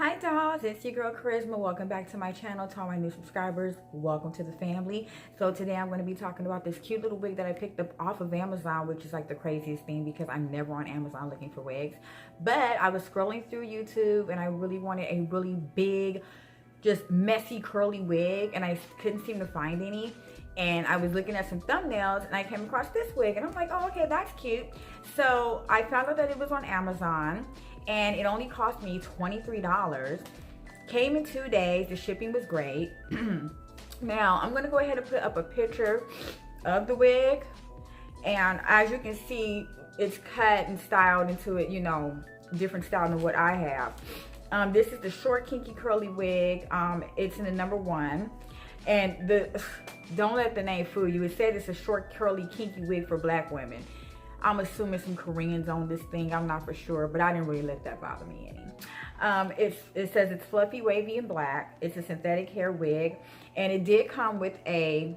Hi dolls, it's your girl Charisma. Welcome back to my channel. To all my new subscribers, welcome to the family. So today I'm going to be talking about this cute little wig that I picked up off of Amazon, which is like the craziest thing because I'm never on Amazon looking for wigs. But I was scrolling through YouTube and I really wanted a really big, just messy curly wig, and I couldn't seem to find any. And I was looking at some thumbnails and I came across this wig and I'm like, oh, okay, that's cute. So I found out that it was on Amazon and it only cost me $23. Came in 2 days. The shipping was great. Now I'm gonna go ahead and put up a picture of the wig, and as you can see, it's cut and styled into it, you know, different style than what I have. This is the short kinky curly wig. It's in the number 1, and don't let the name fool you. It said it's a short curly kinky wig for black women. I'm assuming some Koreans on this thing. I'm not for sure, but I didn't really let that bother me any. It says it's fluffy, wavy, and black. It's a synthetic hair wig, and it did come with a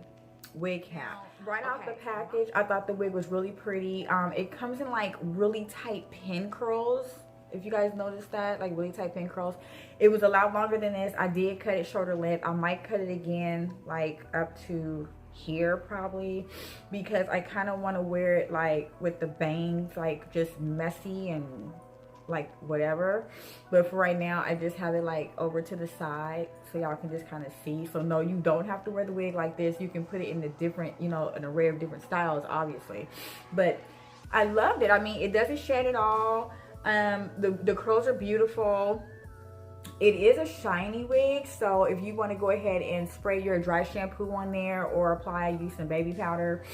wig cap. Right off the package, I thought the wig was really pretty. It comes in like really tight pin curls. If you guys noticed that, like really tight pin curls. It was a lot longer than this. I did cut it shoulder length. I might cut it again, like up to here probably, because I kind of want to wear it like with the bangs, like just messy and like whatever. But for right now, I just have it like over to the side so y'all can just kind of see. So no, you don't have to wear the wig like this. You can put it in the different, you know, an array of different styles, obviously. But I loved it. I mean, it doesn't shed at all. The curls are beautiful. It is a shiny wig, so if you want to go ahead and spray your dry shampoo on there or use some baby powder,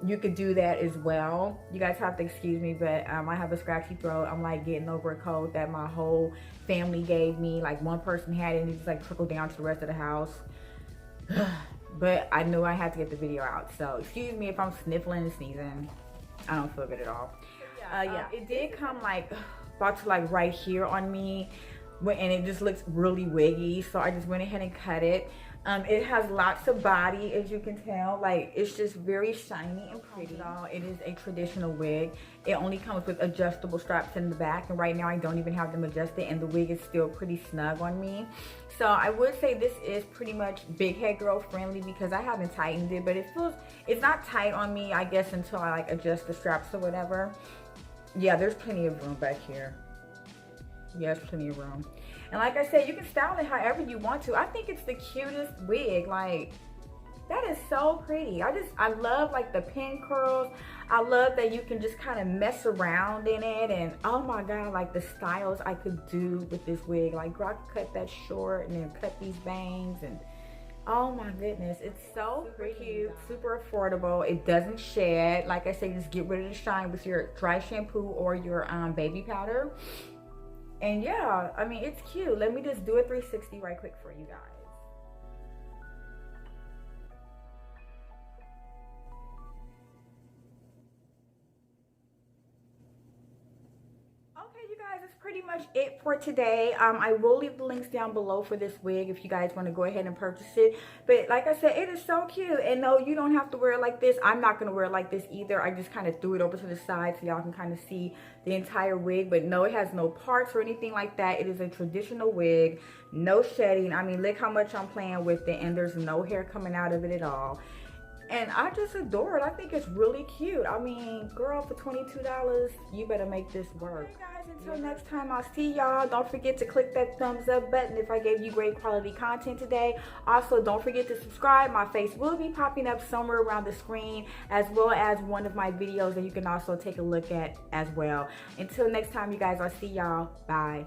you could do that as well. You guys have to excuse me, but I have a scratchy throat. I'm like getting over a cold that my whole family gave me. Like one person had it and it just like trickled down to the rest of the house. But I knew I had to get the video out, so excuse me if I'm sniffling and sneezing. I don't feel good at all. Yeah, it did come like about to like right here on me, and it just looks really wiggy, so I just went ahead and cut it. It has lots of body, as you can tell. Like, it's just very shiny and pretty. It is a traditional wig. It only comes with adjustable straps in the back, and right now I don't even have them adjusted, and the wig is still pretty snug on me. So I would say this is pretty much big head girl friendly because I haven't tightened it, but it's not tight on me, I guess, until I like adjust the straps or whatever. Yeah, there's plenty of room back here. Yeah, there's plenty of room. And like I said, you can style it however you want to. I think it's the cutest wig. Like, that is so pretty. I love like the pin curls. I love that you can just kind of mess around in it. And oh my God, like the styles I could do with this wig. Like, girl, I could cut that short and then cut these bangs, and oh my goodness, it's so cute, super affordable. It doesn't shed. Like I said, just get rid of the shine with your dry shampoo or your baby powder. And yeah, I mean, it's cute. Let me just do a 360 right quick for you guys. You guys, that's pretty much it for today. I will leave the links down below for this wig if you guys want to go ahead and purchase it. But like I said, it is so cute. And no, you don't have to wear it like this. I'm not going to wear it like this either. I just kind of threw it over to the side so y'all can kind of see the entire wig. But no, it has no parts or anything like that. It is a traditional wig, no shedding. I mean, look how much I'm playing with it, and there's no hair coming out of it at all. And I just adore it. I think it's really cute. I mean, girl, for $22, you better make this work. Okay, guys, until next time, I'll see y'all. Don't forget to click that thumbs up button if I gave you great quality content today. Also, don't forget to subscribe. My face will be popping up somewhere around the screen, as well as one of my videos that you can also take a look at as well. Until next time, you guys, I'll see y'all. Bye.